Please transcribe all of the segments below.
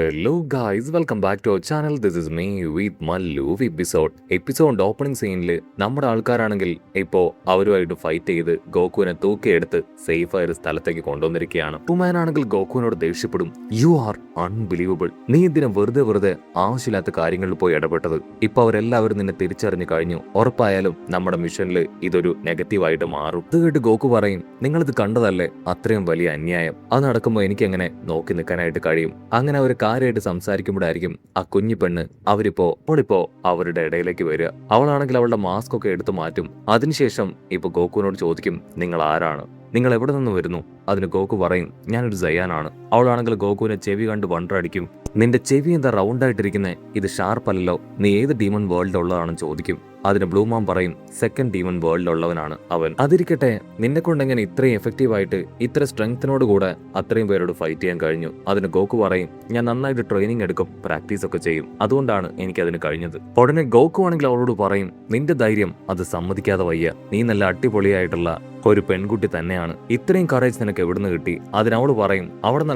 Hello guys, welcome back to our channel. This is me with Mallu episode opening സീനിൽ നമ്മുടെ ആൾക്കാരാണെങ്കിൽ ഇപ്പോൾ അവരുമായിട്ട് ഫൈറ്റ് ചെയ്ത് ഗോകുവിനെ തൂക്കിയെടുത്ത് സേഫ് ആയ ഒരു സ്ഥലത്തേക്ക് കൊണ്ടുവന്നിരിക്കുകയാണ്. ആണെങ്കിൽ ഗോകുവിനോട് ദേഷ്യപ്പെടും. You are unbelievable. നീ ഇതിനെ വെറുതെ ആവശ്യമില്ലാത്ത കാര്യങ്ങളിൽ പോയി ഇടപെട്ടത്. ഇപ്പൊ അവരെല്ലാവരും നിന്നെ തിരിച്ചറിഞ്ഞു കഴിഞ്ഞു. ഉറപ്പായാലും നമ്മുടെ മിഷനിൽ ഇതൊരു നെഗറ്റീവായിട്ട് മാറും. ഇത് കേട്ട് ഗോകു പറയും, നിങ്ങളിത് കണ്ടതല്ലേ അത്രയും വലിയ അന്യായം. അത് നടക്കുമ്പോൾ എനിക്ക് എങ്ങനെ നോക്കി നിൽക്കാനായിട്ട് കഴിയും? അങ്ങനെ അവർ കാര്യമായിട്ട് സംസാരിക്കുമ്പോഴായിരിക്കും ആ കുഞ്ഞു പെണ്ണ് അവളിപ്പോ അവരുടെ ഇടയിലേക്ക് വരിക. അവളാണെങ്കിൽ അവളുടെ മാസ്ക് ഒക്കെ എടുത്തു മാറ്റും. അതിനുശേഷം ഇപ്പൊ ഗോകുവിനോട് ചോദിക്കും, നിങ്ങൾ ആരാണ്? നിങ്ങൾ എവിടെ നിന്ന് വരുന്നു? അതിന് ഗോകു പറയും, ഞാനൊരു സയാനാണ്. അവളാണെങ്കിൽ ഗോകുവിനെ ചെവി കണ്ട് വണ്ടടിക്കും. നിന്റെ ചെവി എന്താ റൗണ്ട് ആയിട്ടിരിക്കുന്നേ? ഇത് ഷാർപ്പ് അല്ലല്ലോ. നീ ഏത് ഡീമൺ വേൾഡ് ഉള്ളതാണെന്ന് ചോദിക്കും. അതിന് ബ്ലൂമാം പറയും, സെക്കൻഡ് ഡീമൺ വേൾഡ് ഉള്ളവനാണ് അവൻ. അതിരിക്കട്ടെ, നിന്നെ കൊണ്ടെങ്ങനെ ഇത്രയും എഫക്റ്റീവായിട്ട് ഇത്ര സ്ട്രെങ്ത്തിനോട് കൂടെ അത്രയും പേരോട് ഫൈറ്റ് ചെയ്യാൻ കഴിഞ്ഞു? അതിന് ഗോകു പറയും, ഞാൻ നന്നായിട്ട് ട്രെയിനിങ് എടുക്കും, പ്രാക്ടീസ് ഒക്കെ ചെയ്യും, അതുകൊണ്ടാണ് എനിക്കതിന് കഴിഞ്ഞത്. ഉടനെ ഗോകു ആണെങ്കിൽ അവളോട് പറയും, നിന്റെ ധൈര്യം അത് സമ്മതിക്കാതെ വയ്യ. നീ നല്ല അടിപൊളിയായിട്ടുള്ള ഒരു പെൺകുട്ടി തന്നെയാണ്. ഇത്രയും കറേജ് നിനക്ക് എവിടുന്ന് കിട്ടി? അതിനവള് പറയും, അവിടെ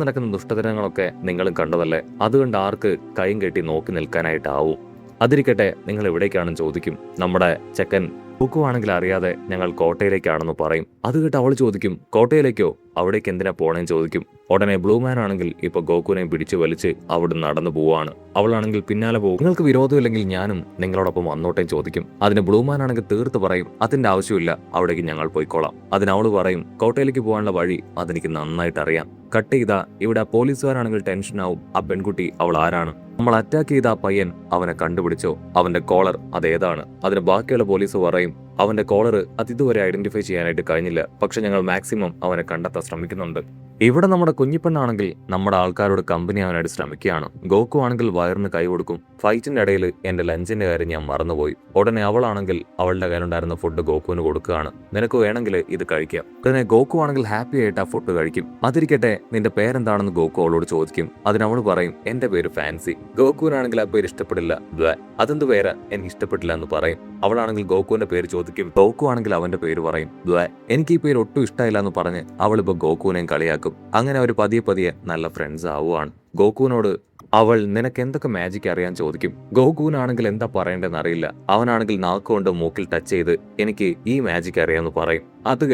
നടക്കുന്ന ദുഷ്ടതരങ്ങളൊക്കെ നിങ്ങളും കണ്ടതല്ലേ, അതുകൊണ്ട് ആർക്ക് കൈയും കെട്ടി നോക്കി നിൽക്കാനായിട്ടാവും? അതിരിക്കട്ടെ, നിങ്ങൾ എവിടേക്കാണെന്ന് ചോദിക്കും. നമ്മുടെ ചെക്കൻ ഗോകുവാണെങ്കിൽ അറിയാതെ ഞങ്ങൾ കോട്ടയിലേക്കാണെന്ന് പറയും. അത് കേട്ട് അവൾ ചോദിക്കും, കോട്ടയിലേക്കോ? അവിടേക്ക് എന്തിനാ പോണേന്ന് ചോദിക്കും. ഉടനെ ബ്ലൂമാൻ ആണെങ്കിൽ ഇപ്പൊ ഗോകുവിനെ പിടിച്ചു വലിച്ച് അവിടെ നടന്നു പോവാണ്. അവളാണെങ്കിൽ പിന്നാലെ പോകും. നിങ്ങൾക്ക് വിരോധമില്ലെങ്കിൽ ഞാനും നിങ്ങളോടൊപ്പം വന്നോട്ടേന്ന് ചോദിക്കും. അതിന് ബ്ലൂമാൻ ആണെങ്കിൽ തീർത്ത് പറയും, അതിന്റെ ആവശ്യമില്ല, അവിടേക്ക് ഞങ്ങൾ പോയിക്കോളാം. അതിനവള് പറയും, കോട്ടയിലേക്ക് പോകാനുള്ള വഴി അതെനിക്ക് നന്നായിട്ട് അറിയാം. കട്ട് ചെയ്താ ഇവിടെ പോലീസുകാരാണെങ്കിൽ ടെൻഷനാവും. ആ പെൺകുട്ടി അവൾ ആരാണ്? നമ്മൾ അറ്റാക്ക് ചെയ്ത ആ പയ്യൻ അവനെ കണ്ടുപിടിച്ചോ? അവന്റെ കോളർ അതേതാണ്? അതിന് ബാക്കിയുള്ള പോലീസ് പറയും, അവന്റെ കോളർ ഇതുവരെ ഐഡന്റിഫൈ ചെയ്യാനായിട്ട് കഴിഞ്ഞില്ല, പക്ഷെ ഞങ്ങൾ മാക്സിമം അവനെ കണ്ടെത്താൻ ശ്രമിക്കുന്നുണ്ട്. ഇവിടെ നമ്മുടെ കുഞ്ഞിപ്പെണ്ണാണെങ്കിൽ നമ്മുടെ ആൾക്കാരോട് കമ്പനി ആവാനായിട്ട് ശ്രമിക്കുകയാണ്. ഗോകു ആണെങ്കിൽ വയറിന് കൈ കൊടുക്കും. ഫൈറ്റിന്റെ ഇടയിൽ എന്റെ ലഞ്ചിന്റെ കാര്യം ഞാൻ മറന്നുപോയി. ഉടനെ അവളാണെങ്കിൽ അവളുടെ കയ്യിലുണ്ടായിരുന്ന ഫുഡ് ഗോകുവിന് കൊടുക്കുകയാണ്. നിനക്ക് വേണമെങ്കിൽ ഇത് കഴിക്കാം. ഉടനെ ഗോകു ആണെങ്കിൽ ഹാപ്പി ആയിട്ട് ആ ഫുഡ് കഴിക്കും. അതിരിക്കട്ടെ, നിന്റെ പേരെന്താണെന്ന് ഗോകു അവളോട് ചോദിക്കും. അതിനവൾ പറയും, എന്റെ പേര് ഫാൻസി. ഗോകുവിനാണെങ്കിൽ ആ പേര് ഇഷ്ടപ്പെടില്ല. അതെന്ത് പേരാ? എനിക്ക് ഇഷ്ടപ്പെട്ടില്ല എന്ന് പറയും. അവളാണെങ്കിൽ ഗോകുവിന്റെ പേര് ചോദിക്കും. ഗോകു ആണെങ്കിൽ അവന്റെ പേര് പറയും. എനിക്ക് ഈ പേര് ഒട്ടും ഇഷ്ടമില്ല എന്ന് പറഞ്ഞ് അവളിപ്പോ ഗോകുവിനെയും കളിയാക്കും. അങ്ങനെ അവർ പതിയെ നല്ല ഫ്രണ്ട്സ് ആവുകയാണ്. ഗോകുവിനോട് അവൾ നിനക്ക് എന്തൊക്കെ മാജിക് അറിയാൻ ചോദിക്കും. ഗോകുവിനാണെങ്കിൽ എന്താ പറയേണ്ടതെന്ന് അറിയില്ല. അവനാണെങ്കിൽ നാക്കുകൊണ്ട് മൂക്കിൽ ടച്ച് ചെയ്ത് എനിക്ക് ഈ മാജിക് അറിയാമെന്ന് പറയും. അത്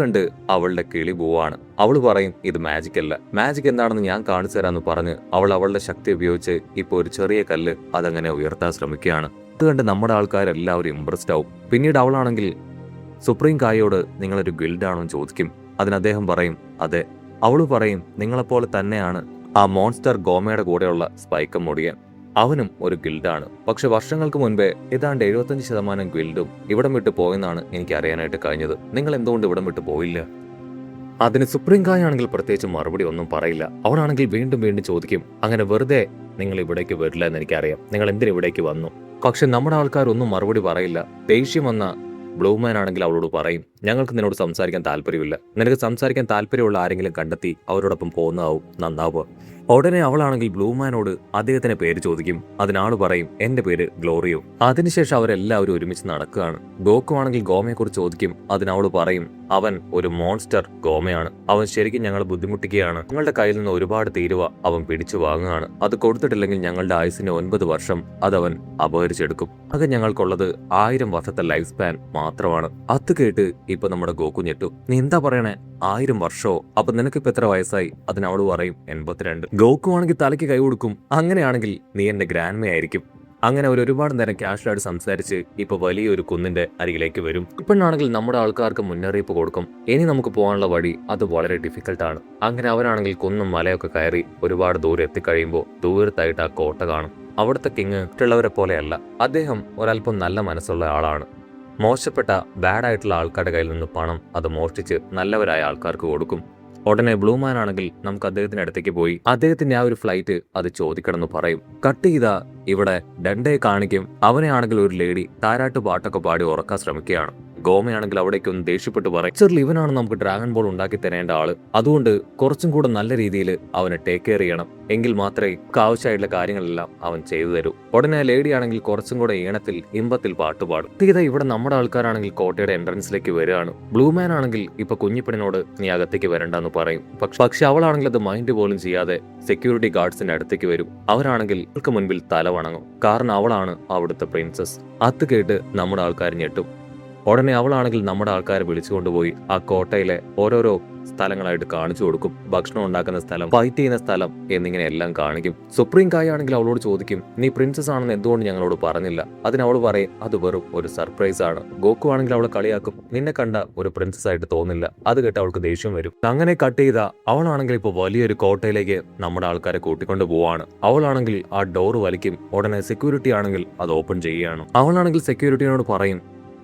കണ്ട് അവളുടെ കിളി പോവാണ്. അവള് പറയും, ഇത് മാജിക് അല്ല, മാജിക് എന്താണെന്ന് ഞാൻ കാണിച്ചു തരാന്ന് പറഞ്ഞ് അവളുടെ ശക്തി ഉപയോഗിച്ച് ഇപ്പൊ ഒരു ചെറിയ കല്ല് അതങ്ങനെ ഉയർത്താൻ ശ്രമിക്കുകയാണ്. അത് കണ്ട് നമ്മുടെ ആൾക്കാരെല്ലാവരും ഇംപ്രസ്ഡ് ആവും. പിന്നീട് അവളാണെങ്കിൽ സുപ്രീം കായോട് നിങ്ങളൊരു ഗിൽഡാണോ എന്ന് ചോദിക്കും. അതിന് അദ്ദേഹം പറയും, അതെ. അവള് പറയും, നിങ്ങളെപ്പോലെ തന്നെയാണ് ആ മോൺസ്റ്റർ ഗോമയുടെ കൂടെയുള്ള സ്പൈക്കം മുടിയൻ. അവനും ഒരു ഗിൽഡാണ്. പക്ഷെ വർഷങ്ങൾക്ക് മുൻപേ ഏതാണ്ട് 75% ഗിൽഡും ഇവിടം വിട്ട് പോയെന്നാണ് എനിക്ക് അറിയാനായിട്ട് കഴിഞ്ഞത്. നിങ്ങൾ എന്തുകൊണ്ട് ഇവിടം വിട്ട് പോയില്ല? അതിന് സുപ്രീം കായാണെങ്കിൽ പ്രത്യേകിച്ച് മറുപടി ഒന്നും പറയില്ല. അവളാണെങ്കിൽ വീണ്ടും ചോദിക്കും, അങ്ങനെ വെറുതെ നിങ്ങൾ ഇവിടേക്ക് വരില്ല എന്ന് എനിക്കറിയാം, നിങ്ങൾ എന്തിനു ഇവിടേക്ക് വന്നു? പക്ഷെ നമ്മുടെ ആൾക്കാരൊന്നും മറുപടി പറയില്ല. ദേഷ്യം വന്ന ബ്ലൂമാൻ ആണെങ്കിൽ അവളോട് പറയും, ഞങ്ങൾക്ക് നിന്നോട് സംസാരിക്കാൻ താല്പര്യമില്ല. നിനക്ക് സംസാരിക്കാൻ താല്പര്യമുള്ള ആരെങ്കിലും കണ്ടെത്തി അവരോടൊപ്പം പോകുന്നതാവും നന്നാവുക. ഉടനെ അവളാണെങ്കിൽ ബ്ലൂമാനോട് അദ്ദേഹത്തിന്റെ പേര് ചോദിക്കും. അതിനാള് പറയും, എന്റെ പേര് ഗ്ലോറിയോ. അതിനുശേഷം അവരെല്ലാവരും ഒരുമിച്ച് നടക്കുകയാണ്. ഗോകു ആണെങ്കിൽ ഗോമയെക്കുറിച്ച് ചോദിക്കും. അതിനവള് പറയും, അവൻ ഒരു മോൺസ്റ്റർ ഗോമയാണ്. അവൻ ശരിക്കും ഞങ്ങൾ ബുദ്ധിമുട്ടിക്കുകയാണ്. ഞങ്ങളുടെ കയ്യിൽ നിന്ന് ഒരുപാട് തീരുവ അവൻ പിടിച്ചു വാങ്ങുകയാണ്. അത് കൊടുത്തിട്ടില്ലെങ്കിൽ ഞങ്ങളുടെ ആയുസിന്റെ 9 വർഷം അതവൻ അപഹരിച്ചെടുക്കും. അത് ഞങ്ങൾക്കുള്ളത് 1000 വർഷത്തെ ലൈഫ് സ്പാൻ മാത്രമാണ്. അത് കേട്ട് ഇപ്പൊ നമ്മുടെ ഗോകു ഞെട്ടു. നീ എന്താ പറയണേ? 1000 വർഷമോ? അപ്പൊ നിനക്കിപ്പോ എത്ര വയസ്സായി? അതിനവള് പറയും, 82. ഗോകു ആണെങ്കിൽ തലയ്ക്ക് കൈ കൊടുക്കും. അങ്ങനെയാണെങ്കിൽ നീ എന്റെ ഗ്രാൻഡ് ആയിരിക്കും. അങ്ങനെ അവർ ഒരുപാട് നേരം കാഷ്വലായിട്ട് സംസാരിച്ച് ഇപ്പൊ വലിയൊരു കുന്നിന്റെ അരികിലേക്ക് വരും. ഇപ്പോഴാണെങ്കിൽ നമ്മുടെ ആൾക്കാർക്ക് മുന്നറിയിപ്പ് കൊടുക്കും, ഇനി നമുക്ക് പോകാനുള്ള വഴി അത് വളരെ ഡിഫിക്കൽട്ടാണ്. അങ്ങനെ അവരാണെങ്കിൽ കുന്നും മലയൊക്കെ കയറി ഒരുപാട് ദൂരം എത്തിക്കഴിയുമ്പോൾ ദൂരത്തായിട്ട് ആ കോട്ട കാണും. അവിടുത്തെ കിങ് മറ്റുള്ളവരെ പോലെയല്ല. അദ്ദേഹം ഒരല്പം നല്ല മനസ്സുള്ള ആളാണ്. മോശപ്പെട്ട ബാഡായിട്ടുള്ള ആൾക്കാരുടെ കയ്യിൽ നിന്ന് പണം അത് മോഷ്ടിച്ച് നല്ലവരായ ആൾക്കാർക്ക് കൊടുക്കും. ഉടനെ ബ്ലൂമാൻ ആണെങ്കിൽ നമുക്ക് അദ്ദേഹത്തിന്റെ അടുത്തേക്ക് പോയി അദ്ദേഹത്തിന്റെ ആ ഒരു ഫ്ലൈറ്റ് അത് ചോദിക്കണമെന്ന് പറയും. കട്ട് ചെയ്താ ഇവിടെ ഡണ്ടയെ കാണിക്കും. അവനെ ആണെങ്കിൽ ഒരു ലേഡി താരാട്ട് പാട്ടൊക്കെ പാടി ഉറക്കാൻ ശ്രമിക്കുകയാണ്. ഗോമയാണെങ്കിൽ അവിടേക്ക് ഒന്ന് ദേഷ്യപ്പെട്ട് പറയും, ചെറിയ ഇവനാണ് നമുക്ക് ഡ്രാഗൺ ബോൾ ഉണ്ടാക്കി തരേണ്ട ആള്, അതുകൊണ്ട് കുറച്ചും കൂടെ നല്ല രീതിയിൽ അവനെ ടേക്ക് കെയർ ചെയ്യണം, എങ്കിൽ മാത്രമേ ആവശ്യമായിട്ടുള്ള കാര്യങ്ങളെല്ലാം അവൻ ചെയ്തു തരൂ. ഉടനെ ലേഡി ആണെങ്കിൽ കുറച്ചും കൂടെ ഈണത്തിൽ ഇമ്പത്തിൽ പാട്ടുപാടും. ഇതാ ഇവിടെ നമ്മുടെ ആൾക്കാരാണെങ്കിൽ കോട്ടയുടെ എൻട്രൻസിലേക്ക് വരികയാണ്. ബ്ലൂമാൻ ആണെങ്കിൽ ഇപ്പൊ കുഞ്ഞിപ്പെണ്ണിനോട് നീ അകത്തേക്ക് വരണ്ടെന്ന് പറയും. പക്ഷെ അവളാണെങ്കിൽ അത് മൈൻഡ് പോലും ചെയ്യാതെ സെക്യൂരിറ്റി ഗാർഡ്സിന്റെ അടുത്തേക്ക് വരും. അവരാണെങ്കിൽ അവൾക്ക് മുൻപിൽ തല വണങ്ങും, കാരണം അവളാണ് അവിടുത്തെ പ്രിൻസസ്. അത് കേട്ട് നമ്മുടെ ആൾക്കാർ ഞെട്ടും. ഉടനെ അവളാണെങ്കിൽ നമ്മുടെ ആൾക്കാരെ വിളിച്ചുകൊണ്ടുപോയി ആ കോട്ടയിലെ ഓരോരോ സ്ഥലങ്ങളായിട്ട് കാണിച്ചു കൊടുക്കും. ഭക്ഷണം ഉണ്ടാക്കുന്ന സ്ഥലം, ഫൈറ്റ് ചെയ്യുന്ന സ്ഥലം എന്നിങ്ങനെ എല്ലാം കാണിക്കും. സുപ്രീം കായ് ആണെങ്കിൽ അവളോട് ചോദിക്കും, നീ പ്രിൻസസ് ആണെന്ന് എന്തുകൊണ്ട് ഞങ്ങളോട് പറഞ്ഞില്ല? അതിന് അവൾ പറയും, അത് വെറും ഒരു സർപ്രൈസ് ആണ്. ഗോക്കു ആണെങ്കിൽ അവളെ കളിയാക്കും, നിന്നെ കണ്ട ഒരു പ്രിൻസസ് ആയിട്ട് തോന്നില്ല. അത് കേട്ട് അവൾക്ക് ദേഷ്യം വരും. അങ്ങനെ കട്ട് ചെയ്ത അവളാണെങ്കിൽ ഇപ്പോൾ വലിയൊരു കോട്ടയിലേക്ക് നമ്മുടെ ആൾക്കാരെ കൂട്ടിക്കൊണ്ട് പോവാണ്. അവളാണെങ്കിൽ ആ ഡോർ വലിക്കും. ഉടനെ സെക്യൂരിറ്റി ആണെങ്കിൽ അത് ഓപ്പൺ ചെയ്യുകയാണ്. അവളാണെങ്കിൽ സെക്യൂരിറ്റിയോട് പറയും,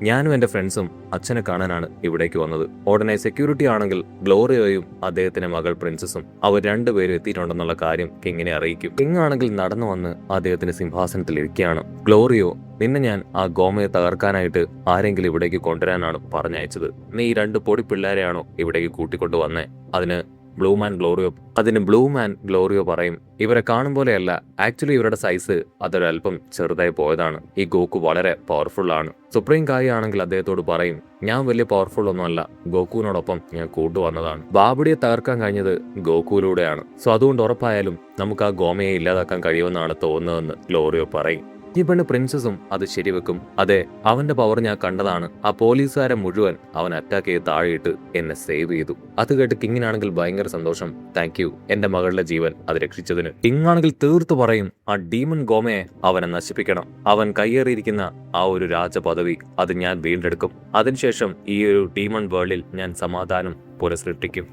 ഞാനും എന്റെ ഫ്രണ്ട്സും അച്ഛനെ കാണാനാണ് ഇവിടേക്ക് വന്നത്. ഉടനെ സെക്യൂരിറ്റി ആണെങ്കിൽ ഗ്ലോറിയോയും അദ്ദേഹത്തിന്റെ മകൾ പ്രിൻസസും അവർ രണ്ടുപേരും എത്തിയിട്ടുണ്ടെന്നുള്ള കാര്യം കിങ്ങിനെ അറിയിക്കും. കിങ് ആണെങ്കിൽ നടന്നു വന്ന് അദ്ദേഹത്തിന്റെ സിംഹാസനത്തിൽ ഇരിക്കുകയാണ്. ഗ്ലോറിയോ, നിന്നെ ഞാൻ ആ ഗോമയെ തകർക്കാനായിട്ട് ആരെങ്കിലും ഇവിടേക്ക് കൊണ്ടുവരാനാണ് പറഞ്ഞയച്ചത്. നീ ഈ 2 പൊടി പിള്ളേരെയാണോ ഇവിടേക്ക് കൂട്ടിക്കൊണ്ടു വന്നേ? അതിന് ബ്ലൂമാൻ ഗ്ലോറിയോ പറയും, ഇവരെ കാണും പോലെയല്ല, ആക്ച്വലി ഇവരുടെ സൈസ് അതൊരല്പം ചെറുതായി പോയതാണ്. ഈ ഗോക്കു വളരെ പവർഫുൾ ആണ്. സുപ്രീം കായ് ആണെങ്കിൽ അദ്ദേഹത്തോട് പറയും, ഞാൻ വലിയ പവർഫുൾ ഒന്നുമല്ല, ഗോക്കുവിനോടൊപ്പം ഞാൻ കൂട്ടുവന്നതാണ്. ബാബുഡിയെ തകർക്കാൻ കഴിഞ്ഞത് ഗോക്കുവിലൂടെയാണ്. സോ അതുകൊണ്ട് ഉറപ്പായാലും നമുക്ക് ആ ഗോമയെ ഇല്ലാതാക്കാൻ കഴിയുമെന്നാണ് തോന്നുന്നതെന്ന് ഗ്ലോറിയോ പറയും. ഈ പെണ്ണ് പ്രിൻസസും അത് ശരിവെക്കും. അതെ, അവന്റെ പവർ ഞാൻ കണ്ടതാണ്. ആ പോലീസുകാരെ മുഴുവൻ അവൻ അറ്റാക്ക് ചെയ്ത് താഴെയിട്ട് എന്നെ സേവ് ചെയ്തു. അത് കേട്ട് കിങ്ങിനാണെങ്കിൽ ഭയങ്കര സന്തോഷം. താങ്ക് യു, എന്റെ മകളുടെ ജീവൻ അത് രക്ഷിച്ചതിന്. കിങ് ആണെങ്കിൽ തീർത്തു പറയും, ആ ഡീമൺ ഗോമയെ അവനെ നശിപ്പിക്കണം. അവൻ കയ്യേറിയിരിക്കുന്ന ആ ഒരു രാജപദവി അത് ഞാൻ വീണ്ടെടുക്കും. അതിനുശേഷം ഈ ഒരു ഡീമൺ വേൾഡിൽ ഞാൻ സമാധാനം പുനഃസൃഷ്ടിക്കും.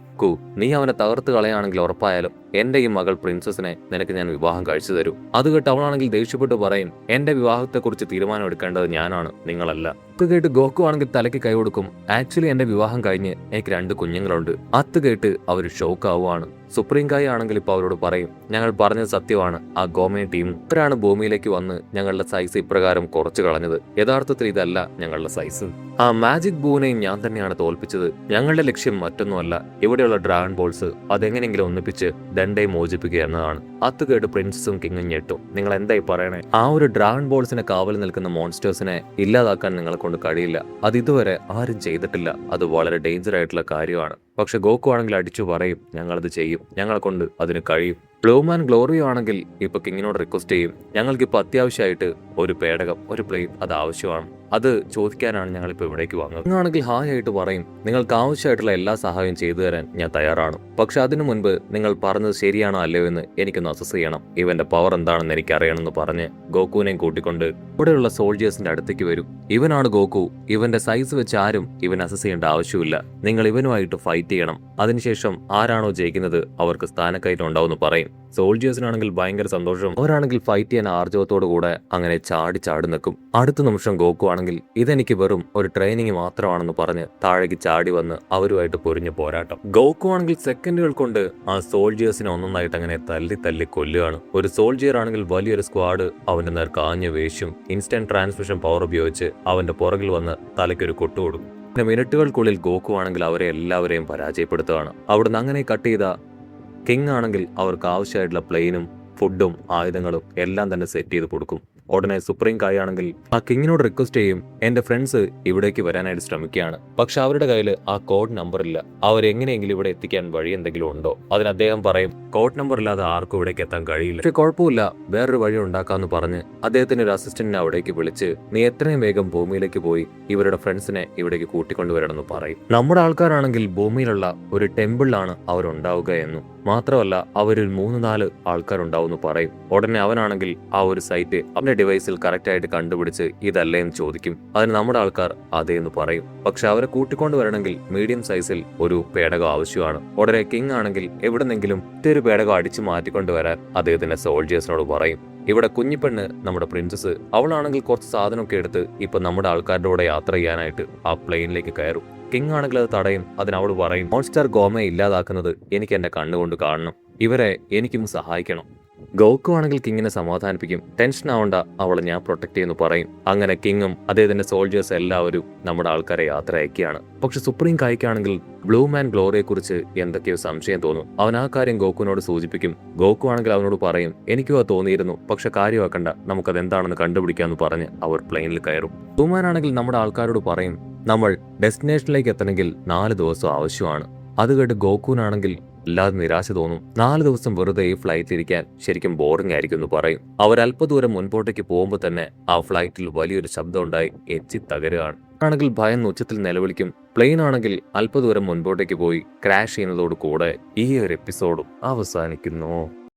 നീ അവനെ തകർത്ത് കളയാണെങ്കിൽ ഉറപ്പായാലും എന്റെ ഈ മകൾ പ്രിൻസസിനെ നിനക്ക് ഞാൻ വിവാഹം കഴിച്ചു തരും. അത് കേട്ട് അവളാണെങ്കിൽ ദേഷ്യപ്പെട്ട് പറയും, എന്റെ വിവാഹത്തെക്കുറിച്ച് തീരുമാനം എടുക്കേണ്ടത് ഞാനാണ്, നിങ്ങളല്ല. അത് കേട്ട് ഗോക്കു ആണെങ്കിൽ തലയ്ക്ക് കൈ കൊടുക്കും. ആക്ച്വലി എന്റെ വിവാഹം കഴിഞ്ഞ് എനിക്ക് 2 കുഞ്ഞുങ്ങളുണ്ട്. അത് കേട്ട് അവർ ഷോക്ക് ആവുകയാണ്. സുപ്രീം കായ് ആണെങ്കിൽ ഇപ്പൊ അവരോട് പറയും, ഞങ്ങൾ പറഞ്ഞത് സത്യമാണ്. ആ ഗോമേ ടീം ഇവരാണ് ഭൂമിയിലേക്ക് വന്ന് ഞങ്ങളുടെ സൈസ് ഇപ്രകാരം കുറച്ചു കളഞ്ഞത്. യഥാർത്ഥത്തിൽ ഇതല്ല ഞങ്ങളുടെ സൈസ്. ആ മാജിക് ബൂനെയും ഞാൻ തന്നെയാണ് തോൽപ്പിച്ചത്. ഞങ്ങളുടെ ലക്ഷ്യം മറ്റൊന്നുമല്ല, ഇവിടെയുള്ള ഡ്രാഗൺ ബോൾസ് അതെങ്ങനെയെങ്കിലും ഒന്നിപ്പിച്ച് ദണ്ഡയെ മോചിപ്പിക്കുക എന്നതാണ്. അത് കേട്ട് പ്രിൻസസും കിങ്ങും ഞെട്ടും. നിങ്ങൾ എന്തായി പറയണേ? ആ ഒരു ഡ്രാഗൺ ബോൾസിനെ കാവൽ നിൽക്കുന്ന മോൺസ്റ്റേഴ്സിനെ ഇല്ലാതാക്കാൻ നിങ്ങളെ കൊണ്ട് കഴിയില്ല. അത് ഇതുവരെ ആരും ചെയ്തിട്ടില്ല. അത് വളരെ ഡേഞ്ചർ ആയിട്ടുള്ള കാര്യമാണ്. പക്ഷെ ഗോക്കു ആണെങ്കിൽ അടിച്ചു പറയും, ഞങ്ങളത് ചെയ്യും, ഞങ്ങളെ കൊണ്ട് അതിന് കഴിയും. ബ്ലൂമാൻ ഗ്ലോറിയോ ആണെങ്കിൽ ഇപ്പൊ കിങ്ങിനോട് റിക്വസ്റ്റ് ചെയ്യും, ഞങ്ങൾക്കിപ്പോ അത്യാവശ്യമായിട്ട് ഒരു പേടകം, ഒരു പ്ലെയിൻ അത് ആവശ്യമാണ്. അത് ചോദിക്കാനാണ് ഞങ്ങളിപ്പോൾ ഇവിടേക്ക് വന്നത്. നിങ്ങളാണെങ്കിൽ ഹായ് ആയിട്ട് പറയും, നിങ്ങൾക്ക് ആവശ്യമായിട്ടുള്ള എല്ലാ സഹായവും ചെയ്തു തരാൻ ഞാൻ തയ്യാറാണ്. പക്ഷെ അതിനു മുൻപ് നിങ്ങൾ പറഞ്ഞത് ശരിയാണോ അല്ലയോ എന്ന് എനിക്കൊന്ന് അസസ് ചെയ്യണം. ഇവന്റെ പവർ എന്താണെന്ന് എനിക്ക് അറിയണമെന്ന് പറഞ്ഞ് ഗോക്കുവിനെയും കൂട്ടിക്കൊണ്ട് ഇവിടെയുള്ള സോൾജേഴ്സിന്റെ അടുത്തേക്ക് വരും. ഇവനാണ് ഗോക്കു. ഇവന്റെ സൈസ് വെച്ച് ആരും ഇവൻ അസസ് ചെയ്യേണ്ട ആവശ്യമില്ല. നിങ്ങൾ ഇവനുമായിട്ട് ഫൈറ്റ് ചെയ്യണം. അതിനുശേഷം ആരാണോ ജയിക്കുന്നത് അവർക്ക് സ്ഥാനക്കയറ്റം ഉണ്ടാവും പറയും. സോൾജേഴ്സിനാണെങ്കിൽ ഭയങ്കര സന്തോഷം. അവരാണെങ്കിൽ ഫൈറ്റ് ചെയ്യാൻ ആർജവത്തോടു കൂടെ അങ്ങനെ ചാടി നിൽക്കും. അടുത്ത നിമിഷം ഗോക്കു ആണെങ്കിൽ ഇതെനിക്ക് വെറും ഒരു ട്രെയിനിങ് മാത്രമാണെന്ന് പറഞ്ഞ് താഴേക്ക് ചാടി വന്ന് അവരുമായിട്ട് പൊരിഞ്ഞ പോരാട്ടം. ഗോക്കു ആണെങ്കിൽ സെക്കൻഡുകൾ കൊണ്ട് ആ സോൾജേഴ്സിനെ ഒന്നൊന്നായിട്ട് അങ്ങനെ തല്ലി കൊല്ലുകയാണ്. ഒരു സോൾജിയർ ആണെങ്കിൽ വലിയൊരു സ്ക്വാഡ് അവന്റെ നേർ കാഞ്ഞു വേശും ഇൻസ്റ്റന്റ് ട്രാൻസ്മിഷൻ പവർ ഉപയോഗിച്ച് അവന്റെ പുറകിൽ വന്ന് തലയ്ക്കൊരു കൊട്ടുകൊടുക്കും. പിന്നെ മിനിറ്റുകൾക്കുള്ളിൽ ഗോക്കു ആണെങ്കിൽ അവരെ എല്ലാവരെയും പരാജയപ്പെടുത്തുകയാണ്. അവിടുന്ന് അങ്ങനെ കട്ട് ചെയ്ത കിങ് ആണെങ്കിൽ അവർക്ക് ആവശ്യമായിട്ടുള്ള പ്ലെയിനും ഫുഡും ആയുധങ്ങളും എല്ലാം തന്നെ സെറ്റ് ചെയ്ത് കൊടുക്കും. ഉടനെ സുപ്രീം കായ് ആണെങ്കിൽ ആ കിങ്ങിനോട് റിക്വസ്റ്റ് ചെയ്യും, എന്റെ ഫ്രണ്ട്സ് ഇവിടേക്ക് വരാനായിട്ട് ശ്രമിക്കുകയാണ്. പക്ഷെ അവരുടെ കയ്യിൽ ആ കോഡ് നമ്പർ ഇല്ല. അവരെങ്ങനെയെങ്കിലും ഇവിടെ എത്തിക്കാൻ വഴി എന്തെങ്കിലും ഉണ്ടോ? അതിന് അദ്ദേഹം പറയും, കോഡ് നമ്പർ ഇല്ലാതെ ആർക്കും ഇവിടേക്ക് എത്താൻ കഴിയില്ല. പക്ഷെ കുഴപ്പമില്ല, വേറൊരു വഴി ഉണ്ടാക്കാന്ന് പറഞ്ഞ് അദ്ദേഹത്തിന്റെ ഒരു അസിസ്റ്റന്റിനെ അവിടേക്ക് വിളിച്ച് നീ എത്രയും വേഗം ഭൂമിയിലേക്ക് പോയി ഇവരുടെ ഫ്രണ്ട്സിനെ ഇവിടേക്ക് കൂട്ടിക്കൊണ്ടുവരണമെന്ന് പറയും. നമ്മുടെ ആൾക്കാരാണെങ്കിൽ ഭൂമിയിലുള്ള ഒരു ടെമ്പിളിലാണ് അവരുണ്ടാവുക എന്നും മാത്രമല്ല അവരിൽ 3-4 ആൾക്കാരുണ്ടാവും പറയും. ഉടനെ അവനാണെങ്കിൽ ആ ഒരു സൈറ്റ് അവന്റെ ഡിവൈസിൽ കറക്റ്റ് ആയിട്ട് കണ്ടുപിടിച്ച് ഇതല്ലേ എന്ന് ചോദിക്കും. അതിന് നമ്മുടെ ആൾക്കാർ അതേ എന്ന് പറയും. പക്ഷെ അവരെ കൂട്ടിക്കൊണ്ടുവരണമെങ്കിൽ മീഡിയം സൈസിൽ ഒരു പേടകം ആവശ്യമാണ്. ഉടനെ കിങ് ആണെങ്കിൽ എവിടെന്നെങ്കിലും ഒരു പേടകം അടിച്ചു മാറ്റിക്കൊണ്ടുവരാൻ അദ്ദേഹത്തിന്റെ സോൾജേഴ്സിനോട് പറയും. ഇവിടെ കുഞ്ഞിപ്പെണ്ണ് നമ്മുടെ പ്രിൻസസ് അവളാണെങ്കിൽ കുറച്ച് സാധനമൊക്കെ എടുത്ത് ഇപ്പൊ നമ്മുടെ ആൾക്കാരുടെ കൂടെ യാത്ര ചെയ്യാനായിട്ട് ആ പ്ലെയിനിലേക്ക് കയറും. കിങ് ആണെങ്കിൽ അത് തടയും. അതിനവൾ പറയും, മോൺസ്റ്റർ ഗോമയെ ഇല്ലാതാക്കുന്നത് എനിക്ക് എന്റെ കണ്ണുകൊണ്ട് കാണണം. ഇവരെ എനിക്കും സഹായിക്കണം. ഗോക്കു ആണെങ്കിൽ കിങ്ങിനെ സമാധാനിപ്പിക്കും. ടെൻഷൻ ആവണ്ട, അവളെ ഞാൻ പ്രൊട്ടക്ട് ചെയ്യുന്നു പറയും. അങ്ങനെ കിങ്ങും അദ്ദേഹത്തിന്റെ സോൾജേഴ്സ് എല്ലാവരും നമ്മുടെ ആൾക്കാരെ യാത്ര അയക്കുകയാണ്. പക്ഷെ സുപ്രീം കായ്ക്കാണെങ്കിൽ ബ്ലൂ മാൻ ഗ്ലോറിയെ കുറിച്ച് എന്തൊക്കെയോ സംശയം തോന്നും. അവൻ ആ കാര്യം ഗോക്കുവിനോട് സൂചിപ്പിക്കും. ഗോക്കു ആണെങ്കിൽ അവനോട് പറയും, എനിക്കും അത് തോന്നിയിരുന്നു, പക്ഷെ കാര്യമാക്കണ്ട, നമുക്കത് എന്താണെന്ന് കണ്ടുപിടിക്കാമെന്ന് പറഞ്ഞ് അവർ പ്ലെയിനിൽ കയറും. ബ്ലൂ മാൻ ആണെങ്കിൽ നമ്മുടെ ആൾക്കാരോട് പറയും, നമ്മൾ ഡെസ്റ്റിനേഷനിലേക്ക് എത്തണമെങ്കിൽ 4 ദിവസം ആവശ്യമാണ്. അത് കേട്ട് ഗോക്കുവിനാണെങ്കിൽ അല്ലാതെ നിരാശ തോന്നും. 4 ദിവസം വെറുതെ ഈ ഫ്ലൈറ്റിൽ ഇരിക്കാൻ ശരിക്കും ബോറിംഗ് ആയിരിക്കും എന്ന് പറയും. അവർ അല്പദൂരം മുൻപോട്ടേക്ക് പോകുമ്പോൾ തന്നെ ആ ഫ്ലൈറ്റിൽ വലിയൊരു ശബ്ദം ഉണ്ടായി എച്ചി തകരുകയാണ്. ആണെങ്കിൽ ഭയം ഉച്ചത്തിൽ നിലവിളിക്കും. പ്ലെയിൻ ആണെങ്കിൽ അല്പദൂരം മുൻപോട്ടേക്ക് പോയി ക്രാഷ് ചെയ്യുന്നതോട് കൂടെ ഈ ഒരു എപ്പിസോഡും അവസാനിക്കുന്നു.